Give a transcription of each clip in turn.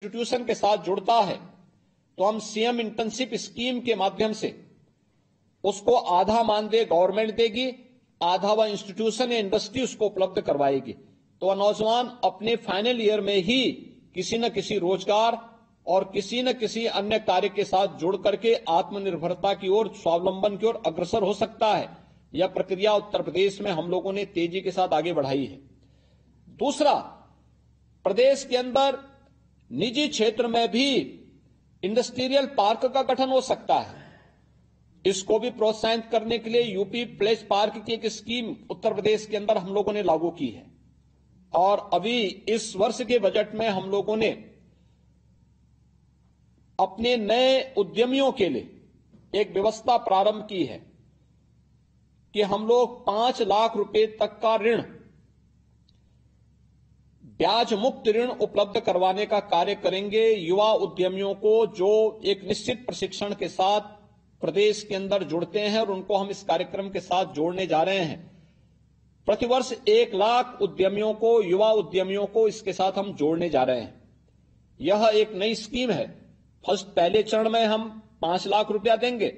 Institution के साथ जुड़ता है तो हम सीएम इंटर्नशिप स्कीम के माध्यम से उसको आधा मानदेय गवर्नमेंट देगी, आधा वह इंस्टीट्यूशन या इंडस्ट्री उसको उपलब्ध करवाएगी। तो वह नौजवान अपने फाइनल ईयर में ही किसी न किसी रोजगार और किसी न किसी अन्य कार्य के साथ जुड़ करके आत्मनिर्भरता की ओर, स्वावलंबन की ओर अग्रसर हो सकता है। यह प्रक्रिया उत्तर प्रदेश में हम लोगों ने तेजी के साथ आगे बढ़ाई है। दूसरा, प्रदेश के अंदर निजी क्षेत्र में भी इंडस्ट्रियल पार्क का गठन हो सकता है। इसको भी प्रोत्साहित करने के लिए यूपी प्लेस पार्क की एक स्कीम उत्तर प्रदेश के अंदर हम लोगों ने लागू की है। और अभी इस वर्ष के बजट में हम लोगों ने अपने नए उद्यमियों के लिए एक व्यवस्था प्रारंभ की है कि हम लोग 5 लाख रुपए तक का ऋण, ब्याज मुक्त ऋण उपलब्ध करवाने का कार्य करेंगे युवा उद्यमियों को, जो एक निश्चित प्रशिक्षण के साथ प्रदेश के अंदर जुड़ते हैं, और उनको हम इस कार्यक्रम के साथ जोड़ने जा रहे हैं। प्रतिवर्ष 1 लाख उद्यमियों को, युवा उद्यमियों को इसके साथ हम जोड़ने जा रहे हैं। यह एक नई स्कीम है। पहले चरण में हम 5 लाख रुपया देंगे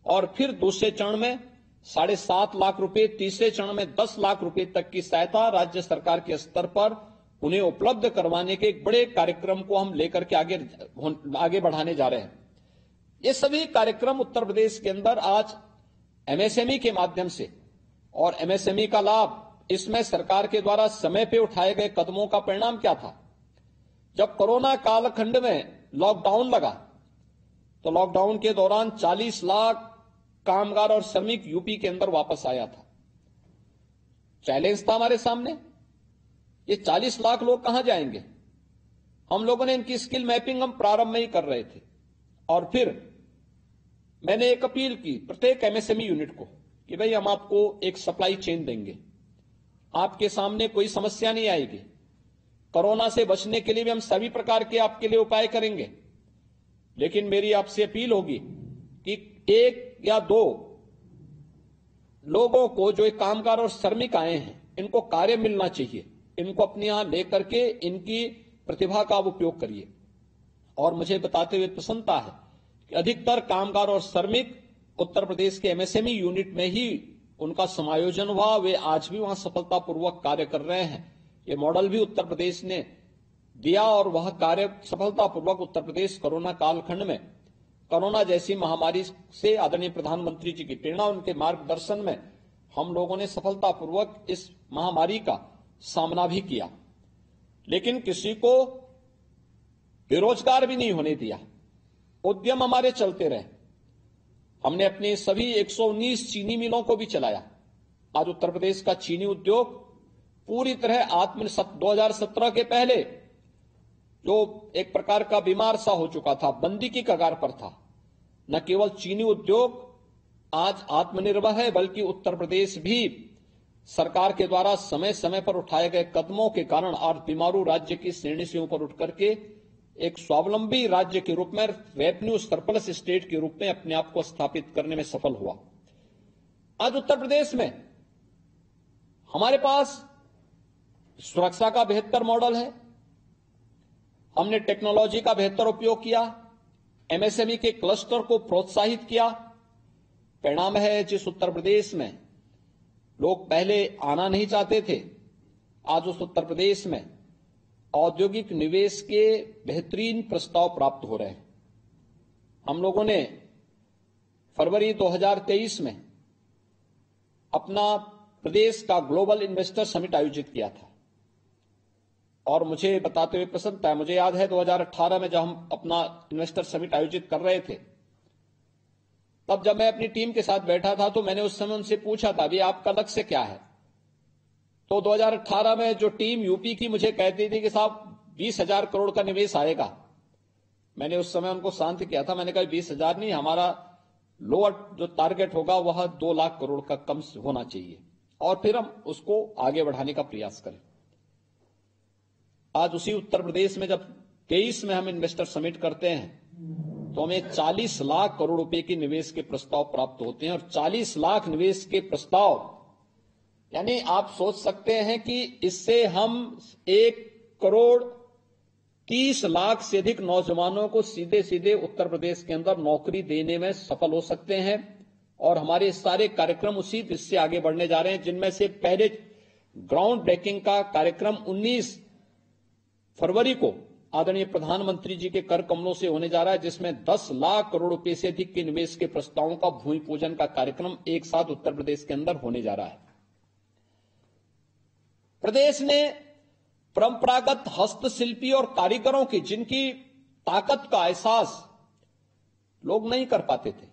और फिर दूसरे चरण में 7.5 लाख रुपए, तीसरे चरण में 10 लाख रुपए तक की सहायता राज्य सरकार के स्तर पर उन्हें उपलब्ध करवाने के एक बड़े कार्यक्रम को हम लेकर के आगे बढ़ाने जा रहे हैं। ये सभी कार्यक्रम उत्तर प्रदेश के अंदर आज एमएसएमई के माध्यम से, और एमएसएमई का लाभ, इसमें सरकार के द्वारा समय पे उठाए गए कदमों का परिणाम क्या था। जब कोरोना कालखंड में लॉकडाउन लगा तो लॉकडाउन के दौरान 40 लाख कामगार और श्रमिक यूपी के अंदर वापस आया था। चैलेंज था हमारे सामने, ये 40 लाख लोग कहां जाएंगे। हम लोगों ने इनकी स्किल मैपिंग हम प्रारंभ में ही कर रहे थे, और फिर मैंने एक अपील की प्रत्येक एमएसएमई यूनिट को कि भाई हम आपको एक सप्लाई चेन देंगे, आपके सामने कोई समस्या नहीं आएगी। कोरोना से बचने के लिए भी हम सभी प्रकार के आपके लिए उपाय करेंगे, लेकिन मेरी आपसे अपील होगी कि 1 या 2 लोगों को, जो एक कामगार और श्रमिक आए हैं, इनको कार्य मिलना चाहिए। इनको अपने यहां लेकर के इनकी प्रतिभा का उपयोग करिए। और मुझे बताते हुए प्रसन्नता है कि अधिकतर कामगार और श्रमिक उत्तर प्रदेश के एमएसएमई यूनिट में ही उनका समायोजन हुआ। वे आज भी वहां सफलतापूर्वक कार्य कर रहे हैं। ये मॉडल भी उत्तर प्रदेश ने दिया और वह कार्य सफलतापूर्वक उत्तर प्रदेश कोरोना कालखंड में, कोरोना जैसी महामारी से आदरणीय प्रधानमंत्री जी की प्रेरणा, उनके मार्गदर्शन में हम लोगों ने सफलतापूर्वक इस महामारी का सामना भी किया। लेकिन किसी को बेरोजगार भी नहीं होने दिया। उद्यम हमारे चलते रहे। हमने अपने सभी 119 चीनी मिलों को भी चलाया। आज उत्तर प्रदेश का चीनी उद्योग पूरी तरह 2017 के पहले जो एक प्रकार का बीमार सा हो चुका था, बंदी की कगार पर था। न केवल चीनी उद्योग आज आत्मनिर्भर है, बल्कि उत्तर प्रदेश भी सरकार के द्वारा समय समय पर उठाए गए कदमों के कारण आज बीमारू राज्य की श्रेणी से ऊपर उठ करके एक स्वावलंबी राज्य के रूप में, रेवेन्यू सरप्लस स्टेट के रूप में अपने आप को स्थापित करने में सफल हुआ। आज उत्तर प्रदेश में हमारे पास सुरक्षा का बेहतर मॉडल है। हमने टेक्नोलॉजी का बेहतर उपयोग किया, एमएसएमई के क्लस्टर को प्रोत्साहित किया। परिणाम है, जिस उत्तर प्रदेश में लोग पहले आना नहीं चाहते थे, आज उस उत्तर प्रदेश में औद्योगिक निवेश के बेहतरीन प्रस्ताव प्राप्त हो रहे हैं। हम लोगों ने फरवरी 2023 में अपना प्रदेश का ग्लोबल इन्वेस्टर समिट आयोजित किया था, और मुझे बताते हुए प्रसन्नता है, मुझे याद है 2018 में जब हम अपना इन्वेस्टर समिट आयोजित कर रहे थे, तब जब मैं अपनी टीम के साथ बैठा था तो मैंने उस समय उनसे पूछा था, अभी आपका लक्ष्य क्या है। तो 2018 में जो टीम यूपी की मुझे कहती थी कि साहब 20,000 करोड़ का निवेश आएगा। मैंने उस समय उनको शांत किया था। मैंने कहा 20,000 नहीं, हमारा लोअर जो टारगेट होगा वह 2 लाख करोड़ का कम होना चाहिए, और फिर हम उसको आगे बढ़ाने का प्रयास करें। आज उसी उत्तर प्रदेश में जब 23 में हम इन्वेस्टर समिट करते हैं तो हमें 40 लाख करोड़ रुपए के निवेश के प्रस्ताव प्राप्त होते हैं। और 40 लाख निवेश के प्रस्ताव, यानी आप सोच सकते हैं कि इससे हम 1 करोड़ 30 लाख से अधिक नौजवानों को सीधे सीधे उत्तर प्रदेश के अंदर नौकरी देने में सफल हो सकते हैं। और हमारे सारे कार्यक्रम उसी दिशा से आगे बढ़ने जा रहे हैं, जिनमें से पहले ग्राउंड ब्रेकिंग का कार्यक्रम 19 फरवरी को आदरणीय प्रधानमंत्री जी के कर कमलों से होने जा रहा है, जिसमें 10 लाख करोड़ रुपए से अधिक के निवेश के प्रस्तावों का भूमि पूजन का कार्यक्रम एक साथ उत्तर प्रदेश के अंदर होने जा रहा है। प्रदेश ने परंपरागत हस्तशिल्पी और कारीगरों की, जिनकी ताकत का एहसास लोग नहीं कर पाते थे,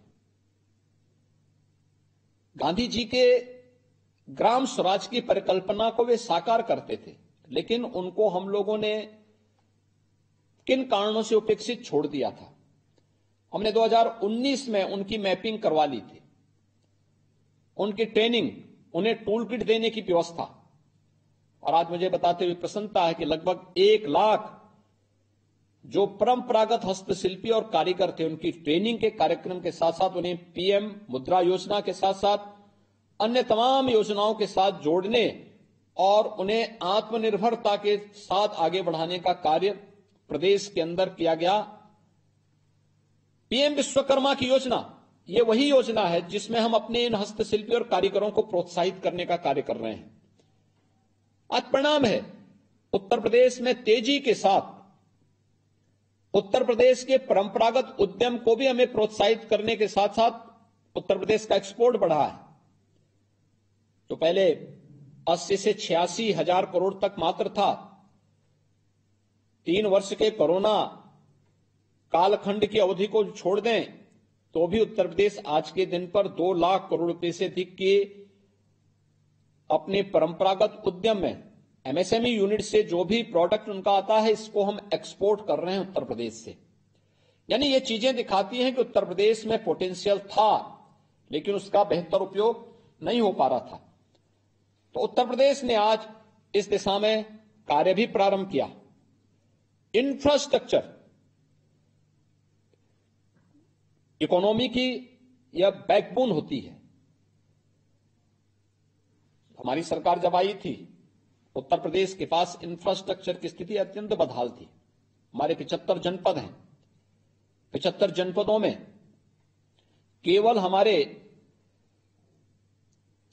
गांधी जी के ग्राम स्वराज की परिकल्पना को वे साकार करते थे, लेकिन उनको हम लोगों ने किन कारणों से उपेक्षित छोड़ दिया था। हमने 2019 में उनकी मैपिंग करवा ली थी, उनकी ट्रेनिंग, उन्हें टूल किट देने की व्यवस्था, और आज मुझे बताते हुए प्रसन्नता है कि लगभग 1 लाख जो परंपरागत हस्तशिल्पी और कारीगर थे, उनकी ट्रेनिंग के कार्यक्रम के साथ साथ उन्हें पीएम मुद्रा योजना के साथ साथ अन्य तमाम योजनाओं के साथ जोड़ने और उन्हें आत्मनिर्भरता के साथ आगे बढ़ाने का कार्य प्रदेश के अंदर किया गया। पीएम विश्वकर्मा की योजना, ये वही योजना है जिसमें हम अपने इन हस्तशिल्पी और कारीगरों को प्रोत्साहित करने का कार्य कर रहे हैं। आज परिणाम है, उत्तर प्रदेश में तेजी के साथ उत्तर प्रदेश के परंपरागत उद्यम को भी हमें प्रोत्साहित करने के साथ साथ उत्तर प्रदेश का एक्सपोर्ट बढ़ा है। तो पहले 80 से 86 हजार करोड़ तक मात्र था। 3 वर्ष के कोरोना कालखंड की अवधि को छोड़ दें तो भी उत्तर प्रदेश आज के दिन पर 2 लाख करोड़ रुपए से अधिक के अपने परंपरागत उद्यम में एमएसएमई यूनिट से जो भी प्रोडक्ट उनका आता है, इसको हम एक्सपोर्ट कर रहे हैं उत्तर प्रदेश से। यानी ये चीजें दिखाती हैं कि उत्तर प्रदेश में पोटेंशियल था, लेकिन उसका बेहतर उपयोग नहीं हो पा रहा था। तो उत्तर प्रदेश ने आज इस दिशा में कार्य भी प्रारंभ किया। इंफ्रास्ट्रक्चर इकोनॉमी की यह बैकबोन होती है। हमारी सरकार जब आई थी, उत्तर प्रदेश के पास इंफ्रास्ट्रक्चर की स्थिति अत्यंत बदहाल थी। हमारे 75 जनपद हैं। 75 जनपदों में केवल हमारे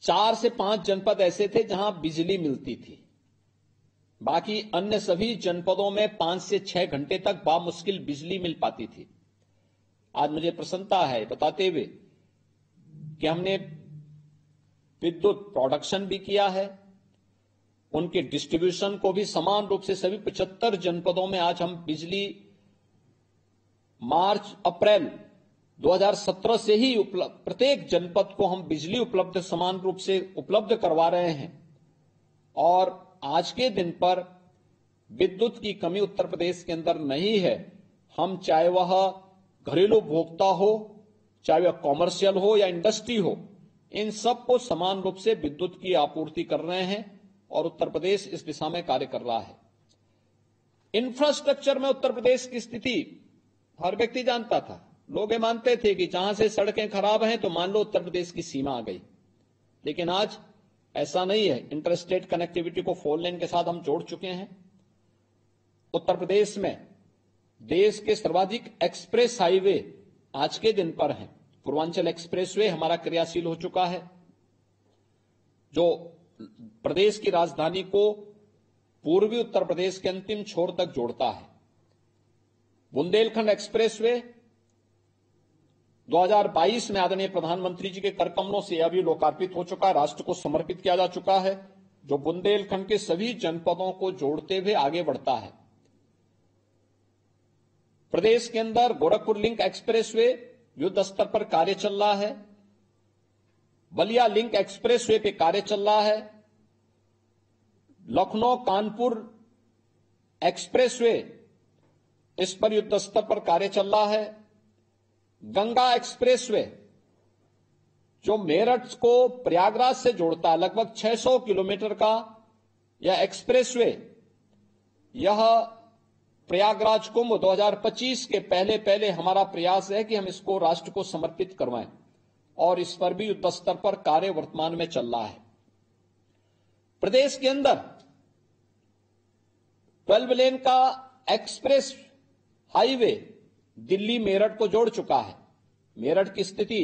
4 से 5 जनपद ऐसे थे जहां बिजली मिलती थी। बाकी अन्य सभी जनपदों में 5 से 6 घंटे तक बामुश्किल बिजली मिल पाती थी। आज मुझे प्रसन्नता है बताते हुए कि हमने विद्युत प्रोडक्शन भी किया है, उनके डिस्ट्रीब्यूशन को भी समान रूप से सभी 75 जनपदों में आज हम बिजली मार्च अप्रैल 2017 से ही प्रत्येक जनपद को हम बिजली उपलब्ध समान रूप से उपलब्ध करवा रहे हैं। और आज के दिन पर विद्युत की कमी उत्तर प्रदेश के अंदर नहीं है। हम चाहे वह घरेलू उपभोक्ता हो, चाहे वह कॉमर्शियल हो या इंडस्ट्री हो, इन सबको समान रूप से विद्युत की आपूर्ति कर रहे हैं और उत्तर प्रदेश इस दिशा में कार्य कर रहा है। इंफ्रास्ट्रक्चर में उत्तर प्रदेश की स्थिति हर व्यक्ति जानता था। लोग ये मानते थे कि जहां से सड़कें खराब हैं तो मान लो उत्तर प्रदेश की सीमा आ गई, लेकिन आज ऐसा नहीं है। इंटरस्टेट कनेक्टिविटी को 4 लेन के साथ हम जोड़ चुके हैं। उत्तर प्रदेश में देश के सर्वाधिक एक्सप्रेस हाईवे आज के दिन पर हैं। पूर्वांचल एक्सप्रेसवे हमारा क्रियाशील हो चुका है, जो प्रदेश की राजधानी को पूर्वी उत्तर प्रदेश के अंतिम छोर तक जोड़ता है। बुंदेलखंड एक्सप्रेसवे 2022 में आदरणीय प्रधानमंत्री जी के कर कमलों से अभी लोकार्पित हो चुका है, राष्ट्र को समर्पित किया जा चुका है, जो बुंदेलखंड के सभी जनपदों को जोड़ते हुए आगे बढ़ता है। प्रदेश के अंदर गोरखपुर लिंक एक्सप्रेसवे युद्ध स्तर पर कार्य चल रहा है। बलिया लिंक एक्सप्रेसवे पे कार्य चल रहा है। लखनऊ कानपुर एक्सप्रेसवे, इस पर युद्ध स्तर पर कार्य चल रहा है। गंगा एक्सप्रेसवे जो मेरठ को प्रयागराज से जोड़ता है, लगभग 600 किलोमीटर का यह एक्सप्रेसवे, यह प्रयागराज कुंभ 2025 के पहले पहले हमारा प्रयास है कि हम इसको राष्ट्र को समर्पित करवाएं, और इस पर भी युद्ध स्तर पर कार्य वर्तमान में चल रहा है। प्रदेश के अंदर 12 लेन का एक्सप्रेस हाईवे दिल्ली मेरठ को जोड़ चुका है। मेरठ की स्थिति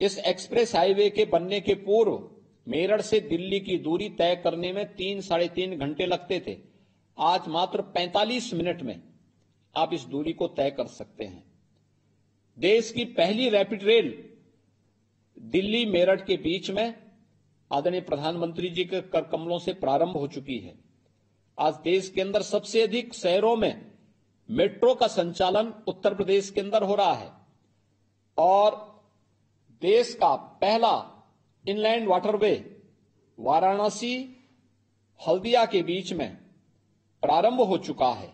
इस एक्सप्रेस हाईवे के बनने के पूर्व मेरठ से दिल्ली की दूरी तय करने में 3-3.5 घंटे लगते थे। आज मात्र 45 मिनट में आप इस दूरी को तय कर सकते हैं। देश की पहली रैपिड रेल दिल्ली मेरठ के बीच में आदरणीय प्रधानमंत्री जी के कर कमलों से प्रारंभ हो चुकी है। आज देश के अंदर सबसे अधिक शहरों में मेट्रो का संचालन उत्तर प्रदेश के अंदर हो रहा है और देश का पहला इनलैंड वाटरवे वाराणसी हल्दिया के बीच में प्रारंभ हो चुका है।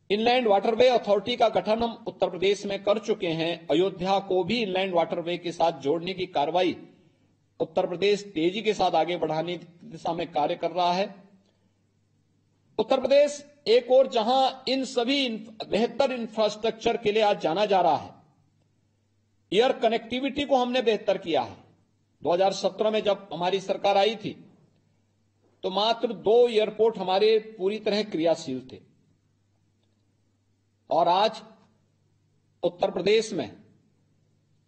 इनलैंड वाटरवे अथॉरिटी का गठन हम उत्तर प्रदेश में कर चुके हैं। अयोध्या को भी इनलैंड वाटरवे के साथ जोड़ने की कार्रवाई उत्तर प्रदेश तेजी के साथ आगे बढ़ाने की दिशा में कार्य कर रहा है। उत्तर प्रदेश एक और जहां इन सभी बेहतर इंफ्रास्ट्रक्चर के लिए आज जाना जा रहा है, एयर कनेक्टिविटी को हमने बेहतर किया है। 2017 में जब हमारी सरकार आई थी तो मात्र 2 एयरपोर्ट हमारे पूरी तरह क्रियाशील थे और आज उत्तर प्रदेश में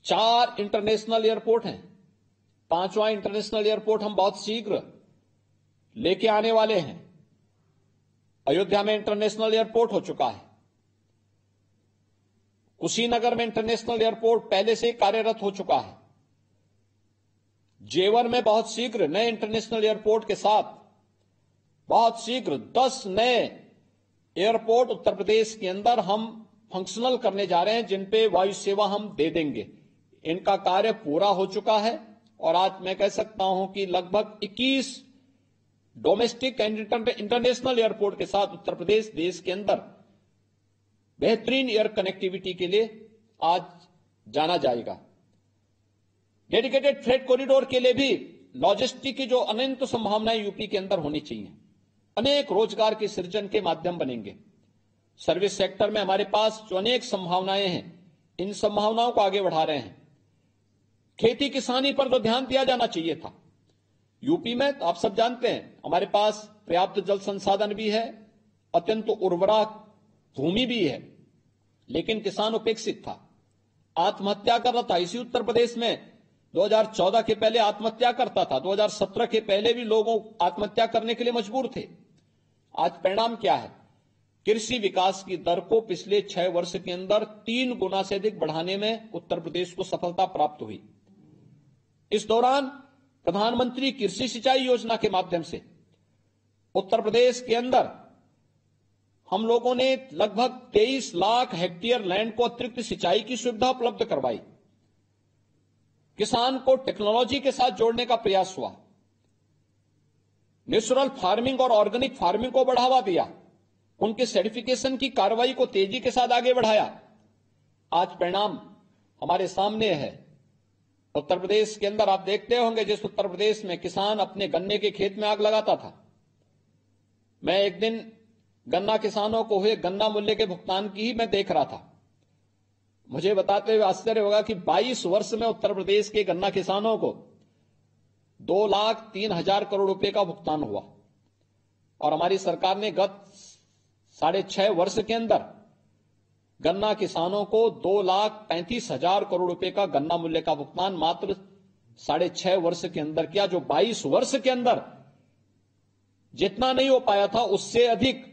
4 इंटरनेशनल एयरपोर्ट हैं। 5वां इंटरनेशनल एयरपोर्ट हम बहुत शीघ्र लेके आने वाले हैं। अयोध्या में इंटरनेशनल एयरपोर्ट हो चुका है। कुशीनगर में इंटरनेशनल एयरपोर्ट पहले से कार्यरत हो चुका है। जेवर में बहुत शीघ्र नए इंटरनेशनल एयरपोर्ट के साथ बहुत शीघ्र 10 नए एयरपोर्ट उत्तर प्रदेश के अंदर हम फंक्शनल करने जा रहे हैं, जिन पे वायु सेवा हम दे देंगे। इनका कार्य पूरा हो चुका है और आज मैं कह सकता हूं कि लगभग 21 डोमेस्टिक एंड इंटरनेशनल एयरपोर्ट के साथ उत्तर प्रदेश देश के अंदर बेहतरीन एयर कनेक्टिविटी के लिए आज जाना जाएगा। डेडिकेटेड फ्रेट कॉरिडोर के लिए भी लॉजिस्टिक की जो अनंत संभावनाएं यूपी के अंदर होनी चाहिए। अनेक रोजगार के सृजन के माध्यम बनेंगे। सर्विस सेक्टर में हमारे पास जो अनेक संभावनाएं हैं, इन संभावनाओं को आगे बढ़ा रहे हैं। खेती किसानी पर तो ध्यान दिया जाना चाहिए था। यूपी में तो आप सब जानते हैं हमारे पास पर्याप्त जल संसाधन भी है, अत्यंत उर्वरा भूमि भी है, लेकिन किसान उपेक्षित था, आत्महत्या कर रहा था। इसी उत्तर प्रदेश में 2014 के पहले आत्महत्या करता था, 2017 के पहले भी लोगों आत्महत्या करने के लिए मजबूर थे। आज परिणाम क्या है? कृषि विकास की दर को पिछले 6 वर्ष के अंदर 3 गुना से अधिक बढ़ाने में उत्तर प्रदेश को सफलता प्राप्त हुई। इस दौरान प्रधानमंत्री कृषि सिंचाई योजना के माध्यम से उत्तर प्रदेश के अंदर हम लोगों ने लगभग 23 लाख हेक्टेयर लैंड को अतिरिक्त सिंचाई की सुविधा उपलब्ध करवाई। किसान को टेक्नोलॉजी के साथ जोड़ने का प्रयास हुआ। नेचुरल फार्मिंग और ऑर्गेनिक फार्मिंग को बढ़ावा दिया। उनके सर्टिफिकेशन की कार्रवाई को तेजी के साथ आगे बढ़ाया। आज परिणाम हमारे सामने है। उत्तर प्रदेश के अंदर आप देखते होंगे, जिस उत्तर प्रदेश में किसान अपने गन्ने के खेत में आग लगाता था, मैं एक दिन गन्ना किसानों को हुए गन्ना मूल्य के भुगतान की ही मैं देख रहा था। मुझे बताते हुए आश्चर्य होगा कि 22 वर्ष में उत्तर प्रदेश के गन्ना किसानों को 2,03,000 करोड़ रुपए का भुगतान हुआ और हमारी सरकार ने गत 6.5 वर्ष के अंदर गन्ना किसानों को 2,35,000 करोड़ रुपए का गन्ना मूल्य का भुगतान मात्र 6.5 वर्ष के अंदर किया, जो 22 वर्ष के अंदर जितना नहीं हो पाया था उससे अधिक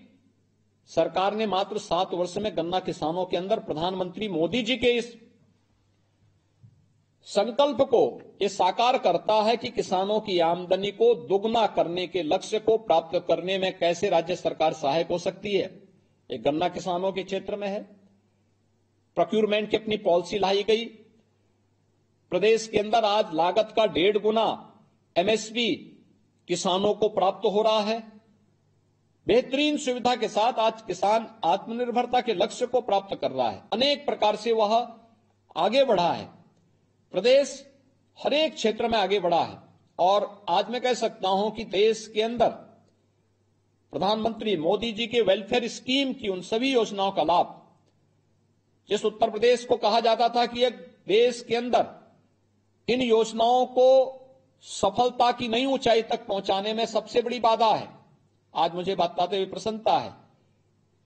सरकार ने मात्र 7 वर्ष में गन्ना किसानों के अंदर प्रधानमंत्री मोदी जी के इस संकल्प को ये साकार करता है कि किसानों की आमदनी को दुगना करने के लक्ष्य को प्राप्त करने में कैसे राज्य सरकार सहायक हो सकती है। ये गन्ना किसानों के क्षेत्र में है। प्रोक्यूरमेंट की अपनी पॉलिसी लाई गई। प्रदेश के अंदर आज लागत का 1.5 गुना एमएसपी किसानों को प्राप्त हो रहा है। बेहतरीन सुविधा के साथ आज किसान आत्मनिर्भरता के लक्ष्य को प्राप्त कर रहा है। अनेक प्रकार से वह आगे बढ़ा है। प्रदेश हर एक क्षेत्र में आगे बढ़ा है और आज मैं कह सकता हूं कि देश के अंदर प्रधानमंत्री मोदी जी के वेलफेयर स्कीम की उन सभी योजनाओं का लाभ, जिस उत्तर प्रदेश को कहा जाता था कि एक देश के अंदर इन योजनाओं को सफलता की नई ऊंचाई तक पहुंचाने में सबसे बड़ी बाधा है, आज मुझे बताते हुए प्रसन्नता है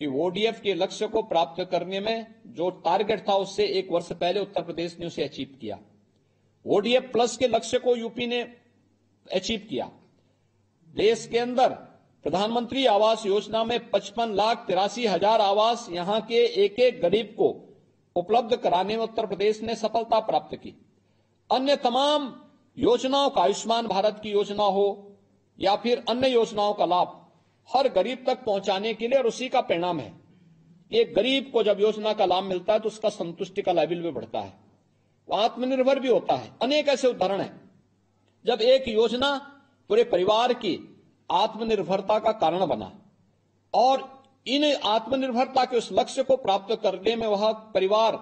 कि ओडीएफ के लक्ष्य को प्राप्त करने में जो टारगेट था उससे 1 वर्ष पहले उत्तर प्रदेश ने उसे अचीव किया। ओडीएफ प्लस के लक्ष्य को यूपी ने अचीव किया। देश के अंदर प्रधानमंत्री आवास योजना में 55,83,000 आवास यहां के एक एक गरीब को उपलब्ध कराने में उत्तर प्रदेश ने सफलता प्राप्त की। अन्य तमाम योजनाओं का, आयुष्मान भारत की योजना हो या फिर अन्य योजनाओं का लाभ हर गरीब तक पहुंचाने के लिए, और उसी का परिणाम है एक गरीब को जब योजना का लाभ मिलता है तो उसका संतुष्टि का लेवल भी बढ़ता है, वो आत्मनिर्भर भी होता है। अनेक ऐसे उदाहरण हैं जब एक योजना पूरे परिवार की आत्मनिर्भरता का कारण बना, और इन आत्मनिर्भरता के उस लक्ष्य को प्राप्त करने में वह परिवार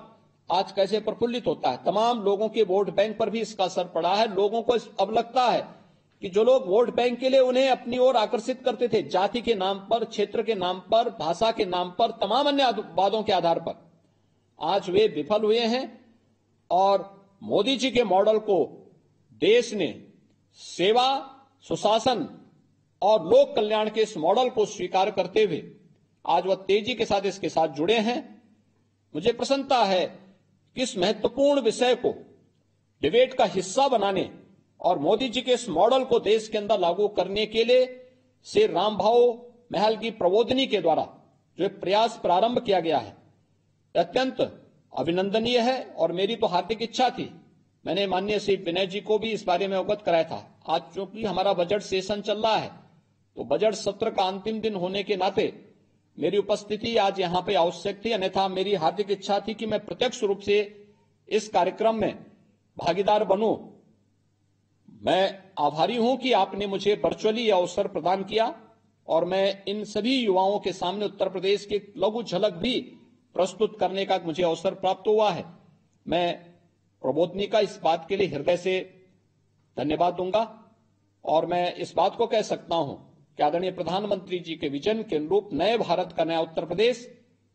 आज कैसे प्रफुल्लित होता है। तमाम लोगों के वोट बैंक पर भी इसका असर पड़ा है। लोगों को अब लगता है कि जो लोग वोट बैंक के लिए उन्हें अपनी ओर आकर्षित करते थे, जाति के नाम पर, क्षेत्र के नाम पर, भाषा के नाम पर, तमाम अन्य वादों के आधार पर, आज वे विफल हुए हैं। और मोदी जी के मॉडल को देश ने सेवा, सुशासन और लोक कल्याण के इस मॉडल को स्वीकार करते हुए आज वह तेजी के साथ इसके साथ जुड़े हैं। मुझे प्रसन्नता है कि इस महत्वपूर्ण विषय को डिबेट का हिस्सा बनाने और मोदी जी के इस मॉडल को देश के अंदर लागू करने के लिए श्री रामभाऊ महल की प्रबोधिनी के द्वारा जो एक प्रयास प्रारंभ किया गया है, अत्यंत अभिनंदनीय है। और मेरी तो हार्दिक इच्छा थी, मैंने माननीय श्री विनय जी को भी इस बारे में अवगत कराया था। आज चूंकि हमारा बजट सेशन चल रहा है तो बजट सत्र का अंतिम दिन होने के नाते मेरी उपस्थिति आज यहां पे आवश्यक थी, अन्यथा मेरी हार्दिक इच्छा थी कि मैं प्रत्यक्ष रूप से इस कार्यक्रम में भागीदार बनूं। मैं आभारी हूं कि आपने मुझे वर्चुअली यह अवसर प्रदान किया, और मैं इन सभी युवाओं के सामने उत्तर प्रदेश की लघु झलक भी प्रस्तुत करने का मुझे अवसर प्राप्त हुआ है। मैं प्रबोधिनी का इस बात के लिए हृदय से धन्यवाद दूंगा, और मैं इस बात को कह सकता हूं कि आदरणीय प्रधानमंत्री जी के विजन के अनुरूप नए भारत का नया उत्तर प्रदेश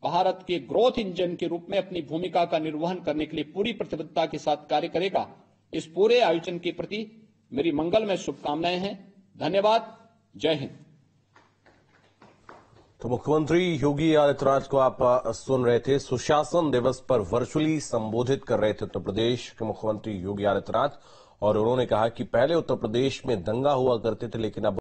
भारत के ग्रोथ इंजन के रूप में अपनी भूमिका का निर्वहन करने के लिए पूरी प्रतिबद्धता के साथ कार्य करेगा। इस पूरे आयोजन के प्रति मेरी मंगलमय शुभकामनाएं हैं। धन्यवाद। जय हिंद। तो मुख्यमंत्री योगी आदित्यनाथ को आप सुन रहे थे। सुशासन दिवस पर वर्चुअली संबोधित कर रहे थे उत्तर प्रदेश के मुख्यमंत्री योगी आदित्यनाथ, और उन्होंने कहा कि पहले उत्तर प्रदेश में दंगा हुआ करते थे, लेकिन अब